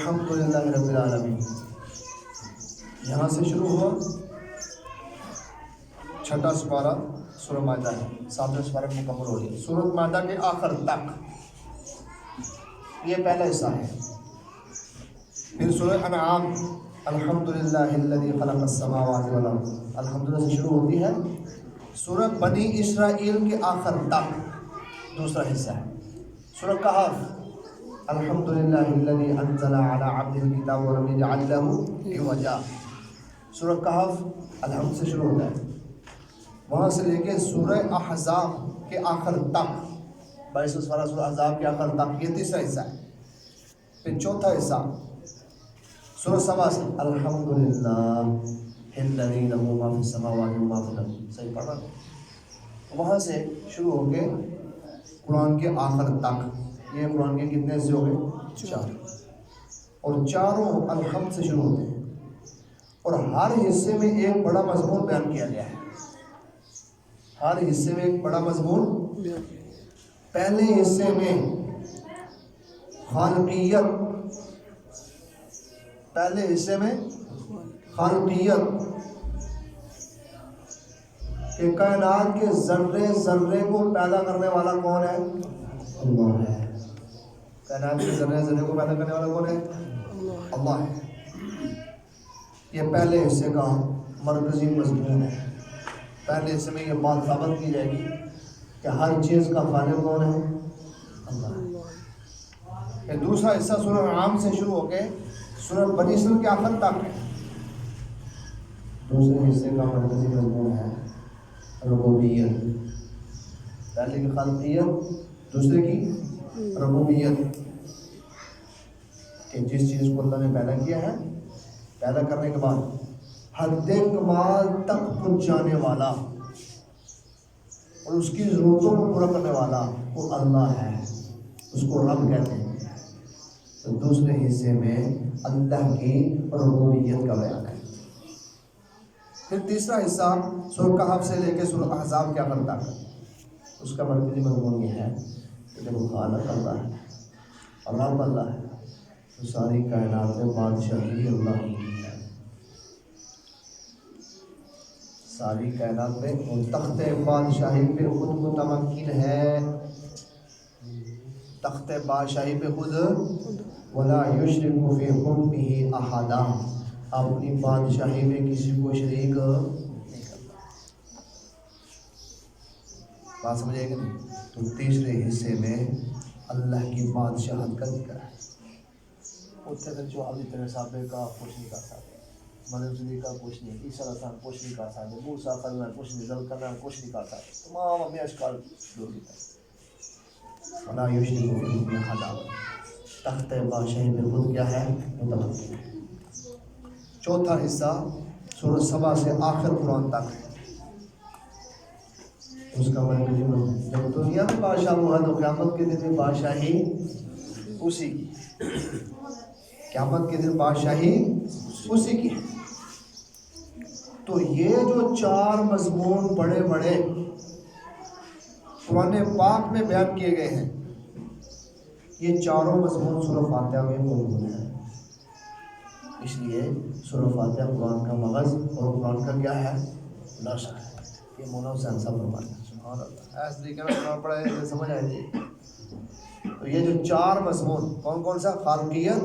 الحمدللہ رب العالمین، یہاں سے شروع ہوا، چھٹا سپارہ سورہ مائدہ ہے، 7واں سپارہ مکمل ہو گیا سورۃ مائدہ کے آخر تک، یہ پہلا حصہ ہے۔ پھر سورہ انعام الحمدللہ الذی خلق السماوات والارض، الحمدللہ سے شروع ہوتی ہے، سورہ بنی اسرائیل کے آخر تک دوسرا حصہ ہے۔ سورہ کہف الحمدللہ الذی انزل علی عبدہ الکتاب ولم یجعل لہ عوجا، سورہ کہف الحمد سے شروع ہوتا ہے، وہاں سے لے کے سورہ احزاب کے آخر تک، 22 سپارہ سورہ احزاب کے آخر تک، یہ تیسرا حصہ ہے۔ پھر چوتھا حصہ سورہ سبا سے الحمدللہ الذی لہ ما فی السماوات وما فی الارض، صحیح پڑھا، وہاں سے شروع ہو کے قرآن کے آخر تک۔ یہ قرآن کے کتنے حصے ہو گئے؟ 4، اور چاروں الحمد سے شروع ہوتے ہیں، اور ہر حصے میں ایک بڑا مضمون بیان کیا گیا ہے، ہر حصے میں ایک بڑا مضمون۔ پہلے حصے میں خالقیت، پہلے حصے میں خالقیت کہ کائنات کے ذرے ذرے کو پیدا کرنے والا کون ہے؟ اللہ ہے۔ کائنات کے ذرے ذرے کو پیدا کرنے والا کون ہے؟ اللہ ہے۔ یہ پہلے حصے کا مرکزی مضمون ہے۔ پہلے حصے میں یہ بات ثابت کی جائے گی کہ ہر چیز کا خالق کون ہے؟ اللہ ہے۔ یہ دوسرا حصہ سورہ انعام سے شروع ہو کے سورہ بنی اسرائیل کے آخر تک ہے۔ دوسرے حصے کا مرکزی مضمون ہے ربوبیت، پہلے کی خالقیت، دوسرے کی ربوبیت، کہ جس چیز کو اللہ نے پیدا کیا ہے، پیدا کرنے کے بعد حد کمال تک پہنچانے والا اور اس کی ضرورتوں کو پورا کرنے والا وہ اللہ ہے، اس کو رب کہتے ہیں۔ تو دوسرے حصے میں اللہ کی ربوبیت کا بیان ہے۔ پھر تیسرا حصہ سورہ کہف سے لے کے سورہ احزاب کے آخر تک، اس کا مرکزی مضمون یہ ہے کہ جب خالق اللہ ہے اور رب اللہ ہے تو ساری کائنات میں بادشاہی اللہ کی ہے، ساری کائنات میں وہ تخت بادشاہی پہ خود متمکن ہے، تخت بادشاہی پہ خود، ولا یشرک فی حکمہ احدا، اپنی بادشاہی میں کسی کو شریک نہیں کرتا۔ بات سمجھ آئے گا نہیں؟ تو تیسرے حصے میں اللہ کی بادشاہت کا ذکر ہے۔ اتنے پھر جو ابھی تیرے صحابے کا کچھ نہیں کر سکتے، مرزلی کا کچھ نہیں، عیسیٰ علیہ السلام کچھ نہیں کر سکتے، موسیٰ کرنا کچھ نہیں، ذوالقرنین کچھ نہیں کر سکتے، تمام اپنے اشکال دور کی طرف۔ ولا یشرک فی حکمہ احدا، تخت بادشاہی میں خود کیا ہے؟ متمکن ہے۔ چوتھا حصہ سورہ سبا سے آخر قرآن تک ہے، اس کا مرکزی مضمون جب دنیا میں بادشاہ ہوا تو قیامت کے دن میں بادشاہی اسی کی، قیامت کے دن بادشاہی اسی کی۔ تو یہ جو 4 مضمون بڑے بڑے قرآن پاک میں بیان کیے گئے ہیں، یہ چاروں مضمون سورہ فاتحہ میں موجود ہیں۔ اس لیے سورہ فاتحہ قرآن کا مغز اور قرآن کا کیا ہے؟ نشر ہے۔ یہ مولانا حسین صاحب فرماتے ہیں، سبحان اللہ، ایسے طریقے میں قرآن پڑھا ہے سمجھ آئے گی۔ تو یہ جو 4 مضمون کون کون سا؟ خالقیت،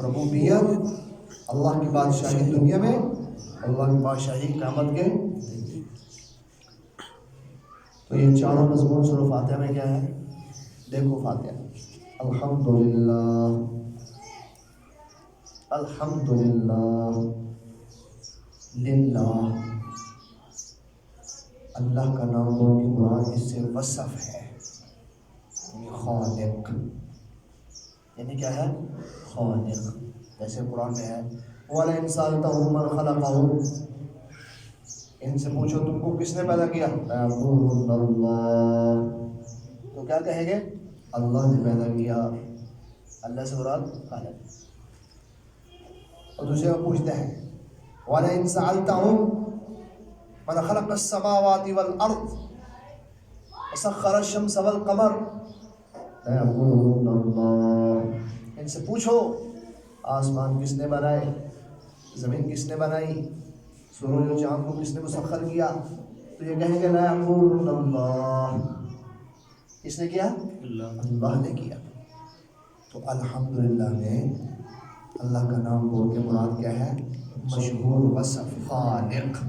ربوبیت، اللہ کی بادشاہی دنیا میں، اللہ کی بادشاہی قیامت کے۔ تو یہ چاروں مضمون سورہ فاتحہ میں کیا ہے؟ دیکھو فاتحہ، الحمدللہ الحمدللہ للہ، اللہ کا نام بول کے مراد اس سے وصف ہے، یعنی خالق، یعنی کیا ہے؟ خالق۔ جیسے قرآن میں ہے وَلَئِنْ سَأَلْتَهُم مَّنْ خَلَقَهُمْ، ان سے پوچھو تم کو کس نے پیدا کیا، لَيَقُولُنَّ اللَّهُ، تو کیا کہیں گے؟ اللہ نے پیدا کیا۔ اللہ سے مراد خالق۔ اور دوسرے کو پوچھتے ہیں وَلَئِنْ سَأَلْتَهُم مَّنْ خَلَقَ السَّمَاوَاتِ وَالْأَرْضِ وَسَخَّرَ الشَّمْسَ وَالْقَمَرَ لَيَقُولُنَّ اللَّهُ، ان سے پوچھو آسمان کس نے بنائے؟ زمین کس نے بنائی؟ سورج و چاند کو کس نے مسخر کیا؟ تو یہ کہیں گے لا یقولون اللہ، کس نے کیا؟ اللہ نے کیا۔ تو الحمدللہ میں اللہ کا نام بول کے مراد کیا ہے؟ مشہور وصف خالق۔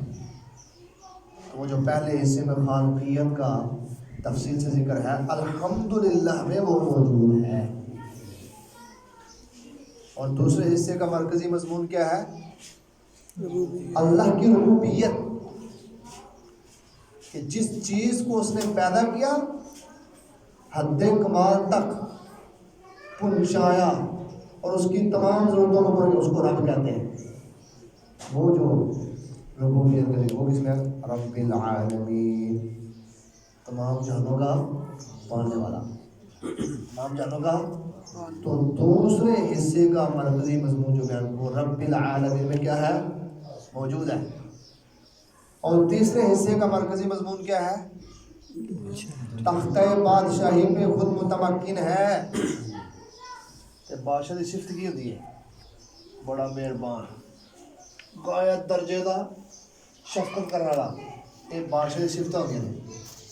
وہ جو پہلے حصے میں خالقیت کا تفصیل سے ذکر ہے، الحمدللہ میں وہ موجود ہے۔ اور دوسرے حصے کا مرکزی مضمون کیا ہے؟ اللہ کی ربوبیت، کہ جس چیز کو اس نے پیدا کیا حد کمال تک پہنچایا اور اس کی تمام ضرورتوں کو پورا کیا، اس کو رب کہتے ہیں۔ وہ جو ربوبیت کرے وہ کس میں؟ رب العالمین، تمام جہانوں کا پالنے والا، تمام جہانوں کا۔ تو دوسرے حصے کا مرکزی مضمون جو بیان وہ رب العالمین میں کیا ہے؟ موجود ہے۔ اور تیسرے حصے کا مرکزی مضمون کیا ہے؟ تختہ بادشاہی پہ خود متمکن ہے۔ کہ بادشاہ کی صفت کی ہوتی ہے؟ بڑا مہربان، غایت درجے دا شفقت کرنے والا۔ یہ بادشاہ کی صفت ہوتی ہے۔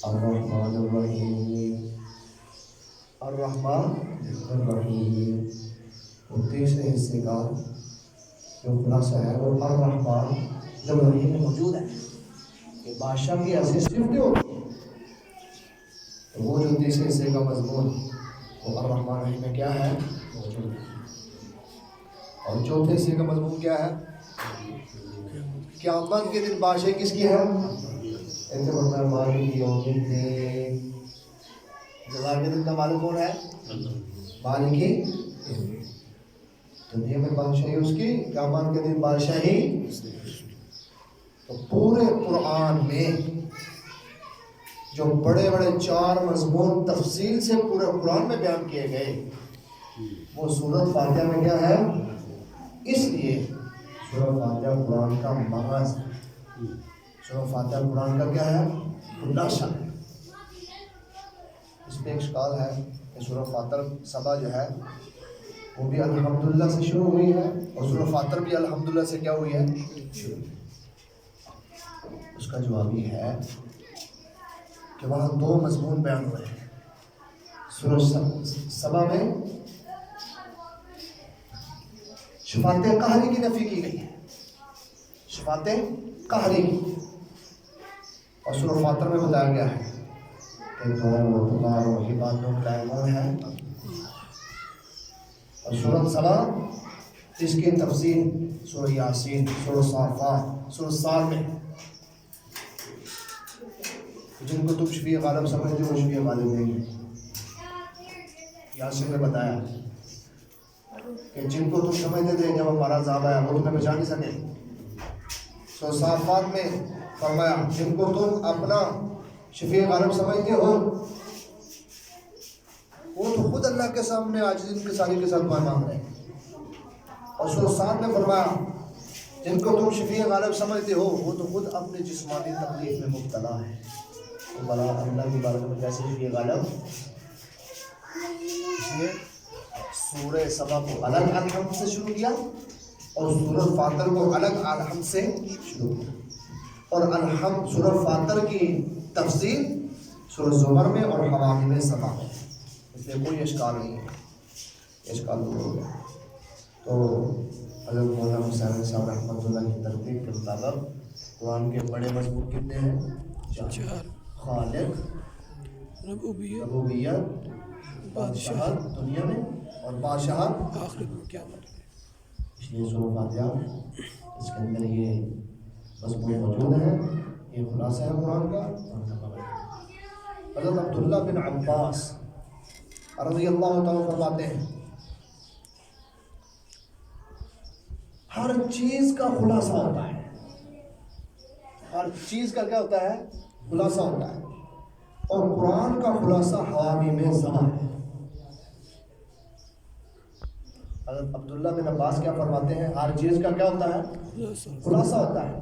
الرحمن الرحیم، الرحمن الرحیم۔ اور تیسرے حصے کا جو خلاصہ ہے وہ الرحمن الرحیم میں موجود ہے، کہ بادشاہ کی ایسی صفت ہو۔ تو وہ جو تیسرے حصے کا مضمون وہ الرحمن الرحیم میں کیا ہے؟ موجود ہے۔ اور چوتھے حصے کا مضمون کیا ہے؟ قیامت کے دن بادشاہی کس کی ہے؟ ایسے بڑھتا ہے مالک یوم الدین، جزا کے دن کا مالک کون ہے؟ مالک ہی۔ دنیا میں بادشاہی اس کی، قیامت کے دن بادشاہی۔ تو پورے قرآن میں جو بڑے بڑے 4 مضمون تفصیل سے پورے قرآن میں بیان کیے گئے وہ سورۃ فاتحہ میں کیا ہے؟ اس لیے سورۃ فاتحہ قرآن کا مغز ہے۔ سورۃ فاتحہ قرآن کا کیا ہے؟ خلاصہ۔ اس میں ایک اشکال ہے کہ سورۃ فاتحہ سبا جو ہے وہ بھی الحمدللہ سے شروع ہوئی ہے، اور سورۃ فاتحہ بھی الحمدللہ سے کیا ہوئی ہے؟ اس کا جواب یہ ہے کہ وہاں 2 مضمون بیان ہوئے ہیں۔ سورۃ سبا میں شفاعت قہری کی نفی کی گئی ہے، شفاعت قہری کی، اور سورۃ فاتحہ میں بتایا گیا ہے کہ تمہارا عبادوں کا کون ہے۔ اور سورۃ سبا جس کی تفصیل سورہ یاسین، سورہ صافات، سورہ صاد میں، جن کو تم شفیع غالب سمجھتے ہو وہ شفیع غالب نہیں ہے۔ یاسین نے بتایا کہ جن کو تم سمجھتے تھے جب ہمارا عذاب آیا وہ تمہیں بچا نہیں سکے۔ سورہ صافات میں فرمایا جن کو تم اپنا شفیع غالب سمجھتے ہو وہ تو خود اللہ کے سامنے عاجزی کے ساری کے ساتھ دعا مانگ رہے ہیں۔ اور سورہ صاد میں فرمایا جن کو تم شفیع غالب سمجھتے ہو وہ تو خود اپنے جسمانی تکلیف میں مبتلا ہے۔ تو بلا اللہ کی بارگاہ میں کیسے شفیع غالب؟ اس لیے سورہ سبا کو الگ الحمد سے شروع کیا اور سورۃ فاتحہ کو الگ الحمد سے شروع کیا، اور الحمد سورۃ فاتحہ کی تفصیل سورۃ زمر میں اور حوامیم سبا میں، اس لیے کوئی اشکال نہیں ہے، اشکال دور ہو گیا۔ تو حضرت مولانا حسین صاحب رحمۃ اللہ کی ترتیب کے مطابق قرآن کے بڑے مضمون کتنے ہیں؟ 4۔ خالق، ربوبیت، بادشاہت دنیا میں، اور بادشاہت آخرت میں قیامت میں۔ اس لیے سورۃ فاتحہ اس کے اندر یہ مضمون موجود ہے، یہ خلاصہ ہے قرآن کا۔ حضرت عبداللہ بن عباس رضی اللہ تعالیٰ فرماتے ہیں ہر چیز کا خلاصہ ہوتا ہے، ہر چیز کا کیا ہوتا ہے؟ خلاصہ ہوتا ہے، اور قرآن کا خلاصہ حوامیم سبا ہے۔ حضرت عبداللہ بن عباس کیا فرماتے ہیں؟ ہر چیز کا کیا ہوتا ہے؟ خلاصہ ہوتا ہے،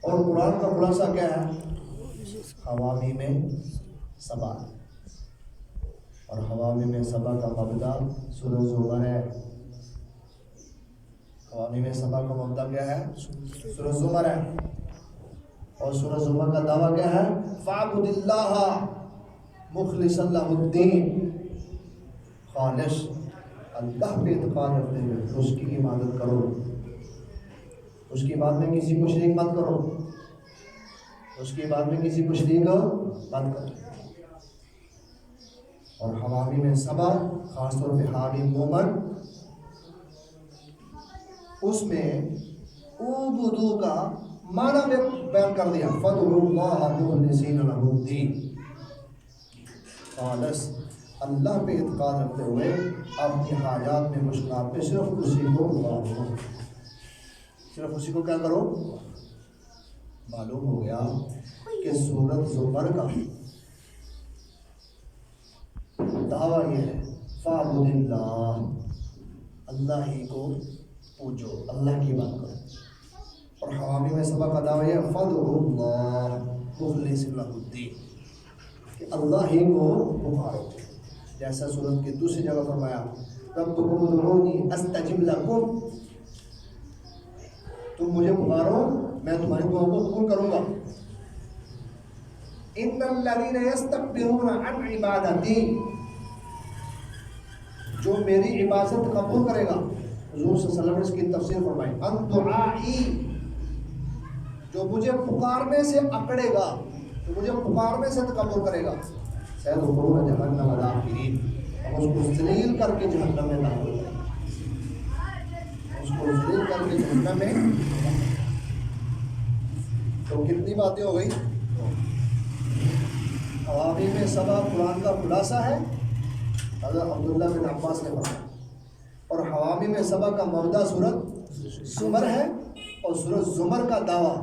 اور قرآن کا خلاصہ کیا ہے؟ حوامیم سبا۔ اور حوامیم سبا کا مبدا سورہ زمر ہے، حوامی میں سبا کا مبدا کیا ہے؟ سورہ زمر ہے، اور سورہ زمر کا دعویٰ کیا ہے؟ فَاعْبُدِ اللَّهَ مُخْلِصًا لَهُ الدِّينَ، خالص اللہ پہ اعتقاد رکھتے ہوئے اس کی عبادت کرو، اس کی بات میں کسی کو شریک مت کرو، اس کی بات میں کسی کو شریک مت کرو۔ اور حوامی میں سبا خاص طور پہ حامی مومن، اس میں اعبدو کا معنی بیان کر دیا، فَادْعُوا اللَّهَ مُخْلِصِينَ لَهُ الدِّينَ، خالص اللہ پہ اعتقاد رکھتے ہوئے اپنی حاجات میں مشکلات پہ صرف اسی کو پکارو، صرف اسی کو کیا کرو۔ معلوم ہو گیا کہ سورۃ زمر کا دعویٰ یہ ہے فَاعْبُدِ اللَّهَ، اللہ ہی کو پوجو، اللہ کی بات کرو۔ اور حوامی میں سبا کا دعویٰ یہ ہے فَادْعُوا اللَّهَ مُخْلِصِينَ لَهُ الدِّينَ، کہ اللہ ہی کو پکارو، جیسا سورت کی دوسری جگہ فرمایا رَبُّكُمُ ادْعُونِی أَسْتَجِبْ لَكُمْ، تم مجھے پکارو میں تمہاری دعاؤں کو قبول کروں گا۔ إِنَّ الَّذِينَ يَسْتَكْبِرُونَ عَنْ عِبَادَتِي، جو میری عبادت قبول کرے گا، حضور صلی اللہ علیہ وسلم نے اس کی تفسیر فرمائی، عَنْ دُعَائِی، جو مجھے پکارنے سے اکڑے گا، جو مجھے پکارنے سے تکبر کرے گا، سَيَدْخُلُونَ جَهَنَّمَ دَاخِرِينَ، ہم اس کو ذلیل کر کے جہنم میں داخل کریں گے، اس کو ذلیل کر کے جہنم میں۔ تو کتنی باتیں ہو گئی؟ حوامی میں سبا قرآن کا خلاصہ ہے، حضرت عبداللہ بن عباس نے پڑھا، اور حوامی میں سبا کا مبدا سورت زمر ہے، اور سورت زمر کا دعویٰ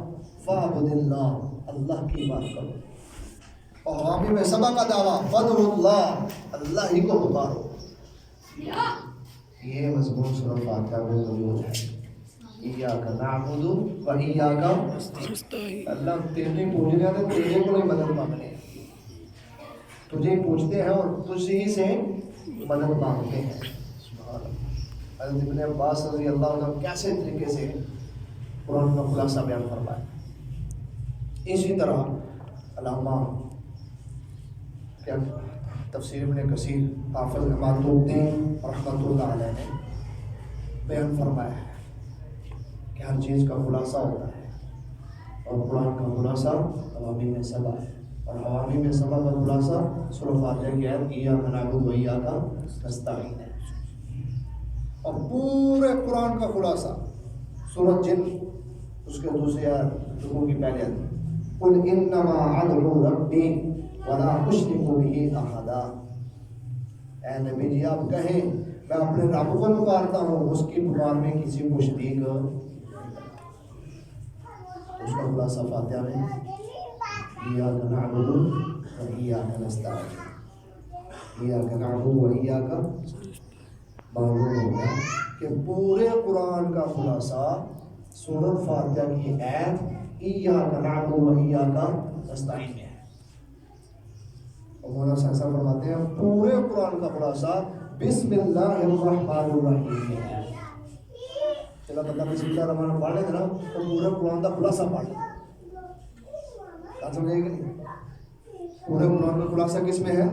فَاعْبُدِ اللَّهَ، اللہ کی بات کرو، اور حوامی میں سبا کا دعویٰ فَادْعُوا اللَّهَ، اللہ ہی کو پکارو۔ یہ مضمون سورۃ فاتحہ میں موجود ہے، ایاک نعبد و ایاک نستعین، اللہ تیرے پوجنے والے تیرے کو نہیں مدد مانگنے، تجھے پوچھتے ہیں اور تجھ ہی سے مدد مانگتے ہیں۔ حضرت ابن عباس رضی اللہ عنہ کیسے طریقے سے قرآن کا خلاصہ بیان فرمایا۔ اسی طرح علامہ کیا تفسیر ابن کثیر حافظ عماد الدین رحمۃ اللہ علیہ نے بیان فرمایا ہے کہ ہر چیز کا خلاصہ ہوتا ہے، اور قرآن کا خلاصہ حوامی میں سبا ہے، اور حوامی میں سبا کا خلاصہ سورۃ فاتحہ کی آیت ایاک نعبد و ایاک نستعین ہے، اور پورے قرآن کا خلاصہ سورۃ جن اس کے دوسری آیت رکوع کی پہلی آیت قل انما ادعو ربی ولا اشرک بہ احدا، اے نبی جی آپ کہیں میں اپنے رب کو پکارتا ہوں، اس کی پکار میں کسی کو شریک نہیں، اس کا خلاصہ فاتحہ میں ایاک نعبد و ایاک نستعین، ایاک نعبد و ایاک، معلوم ہو گیا کہ پورے قرآن کا خلاصہ سورۃ فاتحہ کی آیت ایاک نعبد و ایاک نستعین میں ہے۔ اور مولانا صاحب فرماتے ہیں پورے قرآن کا خلاصہ بسم اللہ الرحمن الرحیم میں ہے۔ چلا بندہ بسم اللہ الرحمن الرحیم پڑھ لے نا تو پورے قرآن کا خلاصہ پڑھ لے، بات سمجھے گی نہیں؟ پورے قرآن کا خلاصہ کس میں ہے؟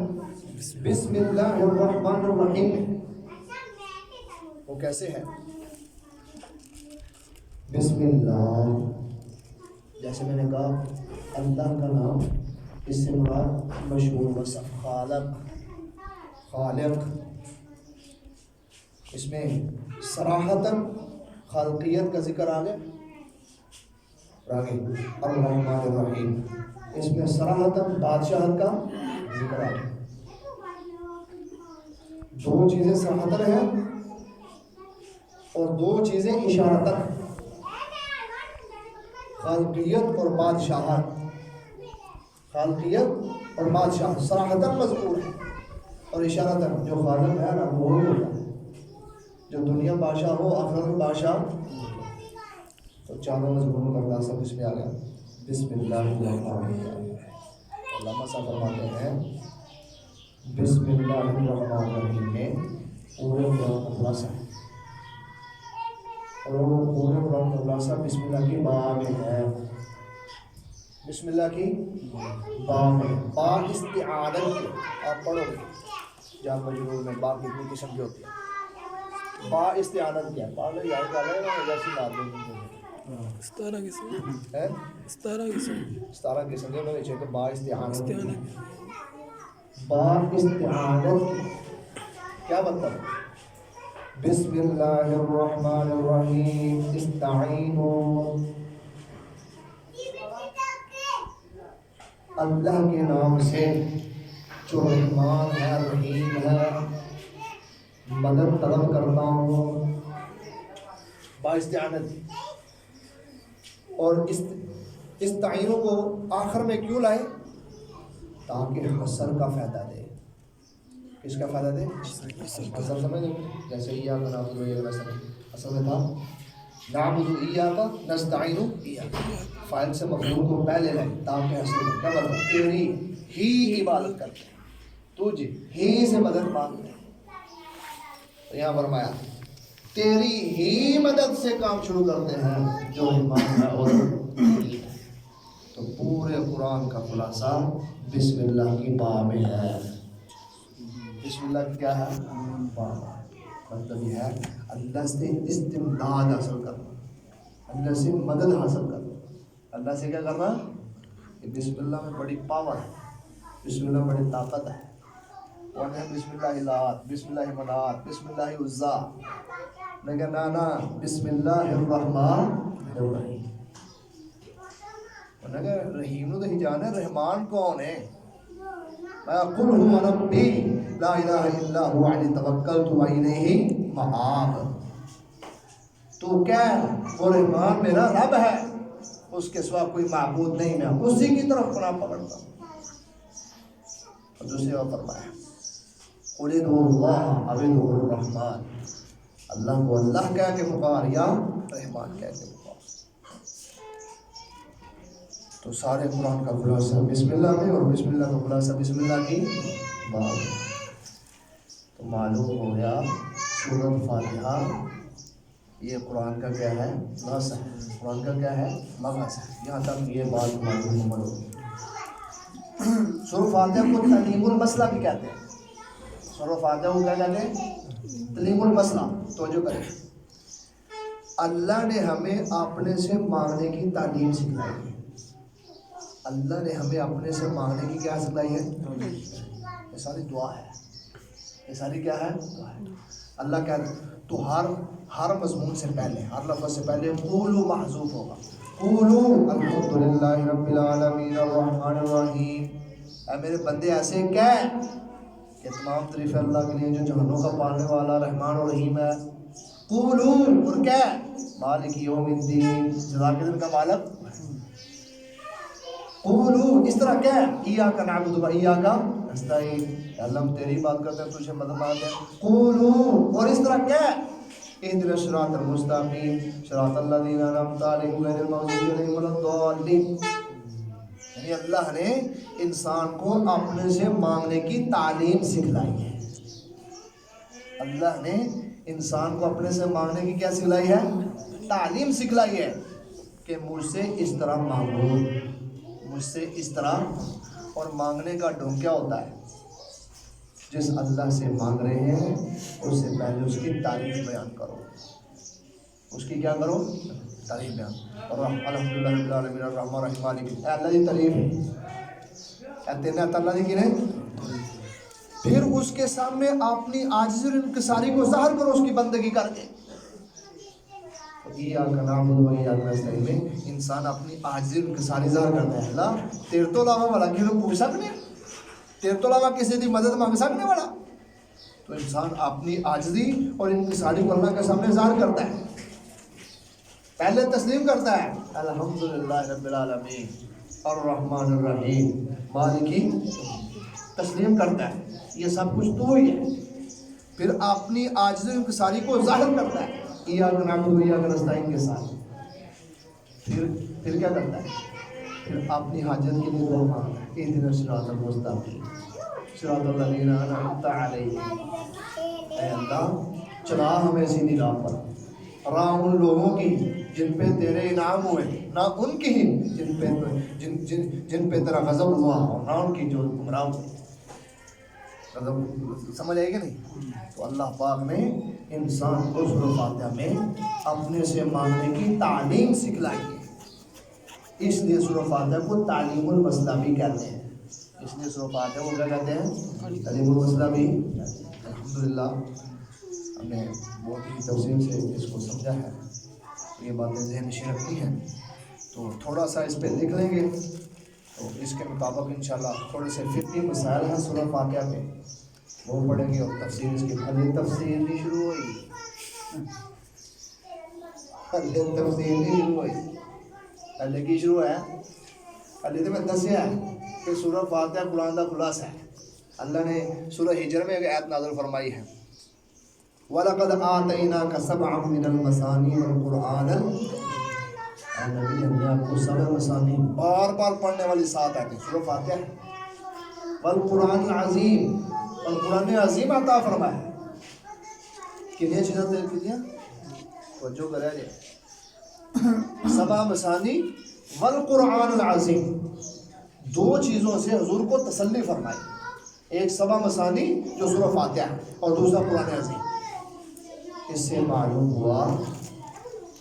بسم اللہ الرحمن الرحیم میں۔ وہ کیسے ہے؟ بسم اللہ، جیسے میں نے کہا اللہ کا نام، اس سے مراد مشہور وصف خالق، اس میں صراحتاً خالقیت کا ذکر آگے الرحمن الرحیم، اس میں صراحتاً بادشاہت کا ذکر آگے، دو چیزیں صراحتاً ہیں اور دو چیزیں اشارتاً، خالقیت اور بادشاہت، خالقیت اور بادشاہ صراحتاً مذکور ہے، اور اشارتاً جو خالق ہے نا وہی ہوتا ہے، جو دنیا بادشاہ ہو آخرت میں بادشاہ، تو چاروں مضمونوں کا خلاصہ اس میں آ گیا بسم اللہ الرحمن الرحیم۔ علامہ صاحب فرماتے ہیں بسم اللہ الرحمن الرحیم میں پورے قرآن کا خلاصہ ہے، اور وہ پورے قرآن کا خلاصہ بسم اللہ کی با میں ہے. بسم اللہ کی با میں. با استعانت کی آپ پڑھو گے جہاں مجرور میں با کتنی قسم کی ہوتی ہے. با استعانت کیا ہے؟ با میں یاد کر رہے ہیں جیسی بات ہے 17 قسم ہے 17 قسم 17 قسم کے نیچے تو با استعانت. با استعانت کیا مطلب ہے؟ بسم اللہ الرحمن الرحیم استعینوا. اللہ کے نام سے جو رحمان ہے رحیم ہے مدد طلب کرتا ہوں. با استعانت. اور استعینوا کو آخر میں کیوں لائے؟ تاکہ حصر کا فائدہ دے. کس کا فائدہ دے؟ حصر سمجھ لیں جیسے ایاک نعبد و ایاک نستعین اصل میں تھا نعبد ایاک نستعین ایاک فاعل سے مفعول کو پہلے لائے تاکہ حصر کیا مطلب تیری ہی عبادت کرتے ہیں تجھے ہی سے مدد مانگتے ہیں. یہاں فرمایا تیری ہی مدد سے کام شروع کرتے ہیں جو ایمان ہے اور ہے. تو پورے قرآن کا خلاصہ بسم اللہ کی با میں ہے. بسم اللہ کی کیا ہے؟ با. مطلب یہ ہے اللہ سے استمداد حاصل کرنا, اللہ سے مدد حاصل کرنا. اللہ سے کیا کرنا؟ بسم اللہ میں بڑی پاور ہے, بسم اللہ میں بڑی طاقت ہے. اور ہے بسم اللہ لات, بسم اللہ منات, بسم اللہ عزا. لیکن نا بسم اللہ الرحمن الرحیم. رحیم تو ہی جانے رحمان کون ہے؟ قل هو ربی لا الہ الا هو علیہ توکلت والیہ مآب. تو کہہ وہ رحمان میرا رب ہے, اس کے سوا کوئی معبود نہیں, میں اسی کی طرف پناہ پکڑتا ہوں. اور دوسری بار فرمایا قل ادعوا اللہ او ادعوا الرحمن. اللہ کو اللہ کہہ کے پکار یا رحمان کہہ کے پکار. تو سارے قرآن کا خلاصہ بسم اللہ میں اور بسم اللہ کا خلاصہ بسم اللہ کی باب. تو معلوم ہو گیا سورۃ فاتحہ یہ قرآن کا کیا ہے؟ مغز ہے. قرآن کا کیا ہے؟ مغز ہے. یہاں تک یہ بات معلوم ہو گئی. سورۃ فاتحہ کو تعلیم المسئلہ بھی کہتے ہیں. سورۃ فاتحہ کو کیا کہتے ہیں؟ تعلیم المسئلہ. توجہ کریں, اللہ نے ہمیں اپنے سے مانگنے کی تعلیم سکھلائی ہے. اللہ نے ہمیں اپنے سے مانگنے کی کیا سکھلائی ہے؟ یہ ساری دعا ہے. یہ ساری کیا ہے؟ دعا ہے. اللہ کہتے تو ہر مضمون سے پہلے, ہر لفظ سے پہلے قولوا محذوف ہوگا. قولوا الحمدللہ رب العالمین الرحمن الرحیم. اے میرے بندے ایسے کہہ کہ تمام تعریف اللہ کے لیے جو جہانوں کا پالنے والا رحمان و رحیم ہے. قولوا اور کہہ مالک یوم الدین جزا کے دن کا مالک. قولوا اس طرح کہہ ایاک نعبد و ایاک نستعین, اللہ ہم تیری بات کرتے ہیں تجھے مدد مانگتے ہیں. قولوا اور اس طرح کہہ اهدنا الصراط المستقیم صراط الذین انعمت علیہم غیر المغضوب علیہم ولا الضالین. یعنی اللہ نے انسان کو اپنے سے مانگنے کی تعلیم سکھلائی ہے. اللہ نے انسان کو اپنے سے مانگنے کی کیا سکھلائی ہے؟ تعلیم سکھلائی ہے کہ مجھ سے اس طرح مانگو, مجھ سے اس طرح. اور مانگنے کا ڈھنگ کیا ہوتا ہے؟ جس اللہ سے مانگ رہے ہیں اس سے پہلے اس کی تعریف بیان کرو. اس کی کیا کرو؟ تعریف بیان. اور الحمدللہ رب العالمین الرحمن الرحیم مالک. اے اللہ کی تعریف ہے, اے تیرے اللہ کی نہیں. پھر اس کے سامنے اپنی عاجزی اور انکساری کو ظاہر کرو اس کی بندگی کر کے. ایاک نعبد و ایاک نستعین میں انسان اپنی عاجزی اور انکساری ظاہر کرتا ہے. اللہ تیرے تو علاوہ والا کیوں پوچھ سکنے, تیرے تو علاوہ کسی کی مدد مانگ سکنے والا. تو انسان اپنی عاجزی اور انکساری کو اللہ کے سامنے ظاہر کرتا ہے. پہلے تسلیم کرتا ہے الحمدللہ رب العالمین الرحمن الرحیم مالکی. تسلیم کرتا ہے یہ سب کچھ تو ہی ہے. پھر اپنی عاجزی اور انکساری کو ظاہر کرتا ہے ایاک نعبد و ایاک نستعین کے ساتھ. پھر کیا کرتا ہے؟ پھر اپنی حاجت کے لیے دعا مانگتا ہے اهدنا الصراط المستقیم صراط الذین انعمت علیہم. اے اللہ چلا ہمیں سیدھی راہ پر, راہ ان لوگوں کی جن پہ تیرے انعام ہوئے، نہ ان کی ہی جن پہ تیرا غضب ہوا، اور نہ ان کی جو گمراہ ہوئے۔ غضب سمجھ آئے گی نہیں؟ تو اللہ پاک نے انسان کو سورۃ فاتحہ میں اپنے سے مانگنے کی تعلیم سکھلائی ہے، اس لیے سورۃ فاتحہ کو تعلیم المسئلہ بھی کہتے ہیں، اس لیے سورۃ فاتحہ کو کیا کہتے ہیں؟ تعلیم المسئلہ بھی۔ الحمدللہ ہم نے بہت ہی تفصیل سے اس کو سمجھا ہے، یہ باتیں ذہن نشین رکھتی ہیں، تو تھوڑا سا اس پہ لکھ لیں گے، تو اس کے مطابق انشاءاللہ تھوڑے سے فقہی مسائل ہیں سورۃ فاتحہ پہ، وہ پڑھیں گے، اور تفسیر اس کی پہلے تفسیر نہیں شروع ہوئی، پہلے تفسیر نہیں شروع ہوئی، پہلے کی شروع ہے؟ پہلے تو میں دسیا ہے کہ سورۃ فاتحہ قرآن کا خلاصہ ہے۔ اللہ نے سورہ ہجر میں ایک آیت نازل فرمائی ہے، وَلَقَدْ آتَيْنَاكَ سَبْعًا مِنَ الْمَثَانِي وَالْقُرْآنَ اے نبی ہم نے آپ کو سبع مثانی بار بار پڑھنے والی 7 آیتیں سورۃ فاتحہ ہے، والقرآن العظیم، والقرآن عظیم عطا فرمایا ہے۔ کتنی چیزیں دے دیا؟ توجہ کرے جائے، سبع مثانی والقرآن العظیم، 2 چیزوں سے حضور کو تسلی فرمائی، ایک سبع مثانی جو سورۃ فاتحہ ہے، اور دوسرا قرآن عظیم۔ اس سے معلوم ہوا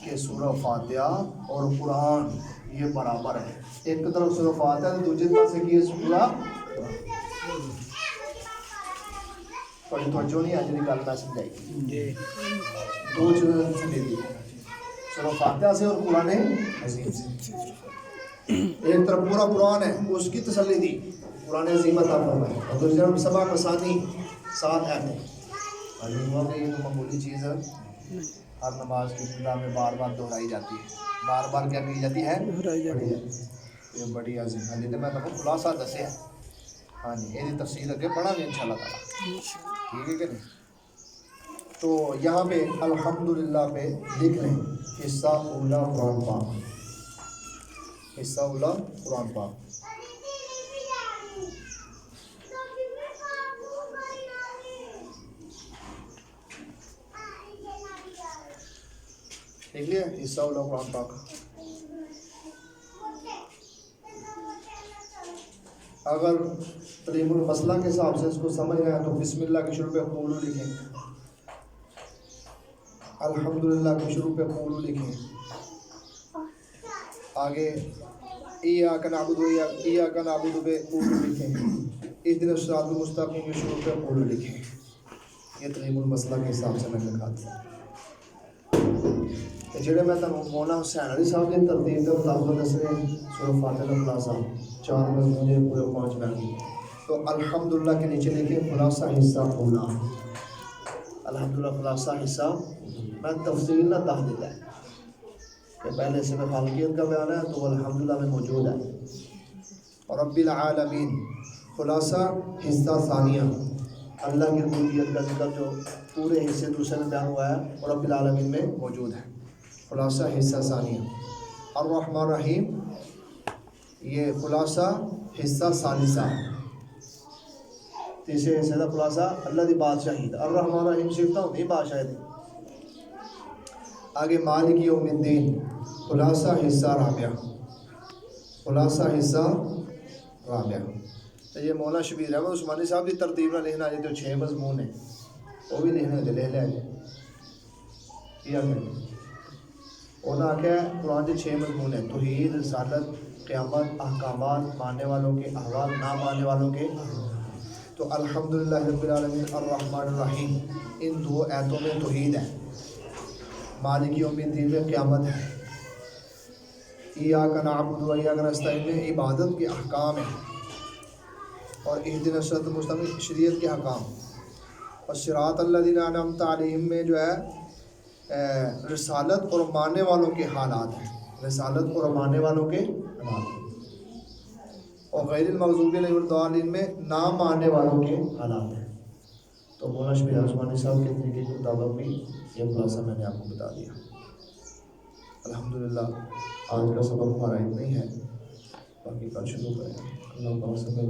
کہ سورۃ فاتحہ اور قرآن یہ برابر ہے، ایک طرف سورۃ فاتحہ ہے، دوسری طرف سے کی سورہ بڑی توجہ نہیں آج نکال کر سمجھائی گی، 2 چیزیں سے دے دی، سورۃ فاتحہ سے اور قرآن عظیم سے، ایک طرف پورا قرآن ہے اس کی تسلی دی، قرآن عظیم عطا فرمائی، اور دوسری طرف سبع مثانی 7 آیتیں۔ معلوم ہوا کہ یہ تو معمولی چیز ہے، ہر نماز کی ابتدا میں بار بار دہرائی جاتی ہے، بار بار کیا کی جاتی ہے؟ پڑھی جاتی ہے، یہ بڑی عظیم ہے، لیکن میں تو خلاصہ دسے، ہاں جی یہ تفصیل اگے پڑھا گے انشاءاللہ تعالیٰ، ٹھیک ہے کہ نہیں؟ تو یہاں پہ الحمدللہ پہ لکھ لیں حصہ اولا قرآن پاک، حصہ اولا قرآن پاک، دیکھ لیا حصہ اولا قرآن پاک۔ اگر تعلیم المسئلہ کے حساب سے اس کو سمجھ رہے ہیں تو بسم اللہ کے شروع پہ قولو لکھیں، الحمدللہ کے شروع پہ قولو لکھیں، آگے ایاک نعبد پہ قولو لکھیں، اہدنا الصراط المستقیم کے شروع پہ قولو لکھیں، یہ تعلیم المسئلہ کے حساب سے میں لکھا دیا۔ جڑے میں تمہیں مولانا حسین علی صاحب کی ترتیب کے مطابق دس رہے ہیں سورۃ فاتحہ کا خلاصہ 4 مضمون پورے 5 باقی، تو الحمدللہ کے نیچے لکھے خلاصہ حصہ اولا، الحمدللہ خلاصہ حصہ، میں تفصیل نہ دہ دیتا ہے کہ پہلے سے میں خالقیت کا بیان ہے تو الحمدللہ میں موجود ہے، اور رب العالمین خلاصہ حصہ ثانیہ، اللہ کی ربوبیت کا ذکر جو پورے حصے دوسرے میں بیان ہوا ہے اور رب العالمین میں موجود ہے، خلاصہ حصہ ثانیہ، الرحمن الرحیم یہ خلاصہ حصہ ثالثہ، تیسرے حصے کا خلاصہ اللہ دی بادشاہی، الرحمن الرحیم صفتہ ہوتی بادشاہ دی۔ آگے مالک یوم الدین خلاصہ حصہ رابعہ، خلاصہ حصہ رابعہ، تو یہ مولانا شبیر احمد عثمانی صاحب کی ترتیب نہ لکھنا ہے، جو 6 مضمون ہیں وہ بھی لکھنے دے لے لے کیا کریں، انہوں نے آخیا قرآن کے 6 مضمون ہیں، توحید، رسالت، قیامت، احکامات، ماننے والوں کے احوال، نہ ماننے والوں کے، تو الحمدللہ رب العالمین الرحمن الرحیم ان 2 آیتوں میں توحید ہے، مالک یوم الدین میں قیامت ہے، ایاک نعبد و ایاک نستعین میں عبادت کے احکام ہیں، اور اہدنا الصراط المستقیم شریعت کے احکام، اور صراط الذین انعمت علیہم میں جو ہے رسالت اور ماننے والوں کے حالات ہیں، رسالت اور ماننے والوں کے حالات، اور غیر المغضوب علیہم الضالین میں نہ ماننے والوں کے حالات ہیں۔ تو مولانا شبیر عثمانی صاحب کے طریقے کے مطابق بھی یہ خلاصہ میں نے آپ کو بتا دیا۔ الحمدللہ آج کا سبق ہمارا اتنا ہی ہے، باقی کل شروع کریں، اللہ تعالیٰ سب کو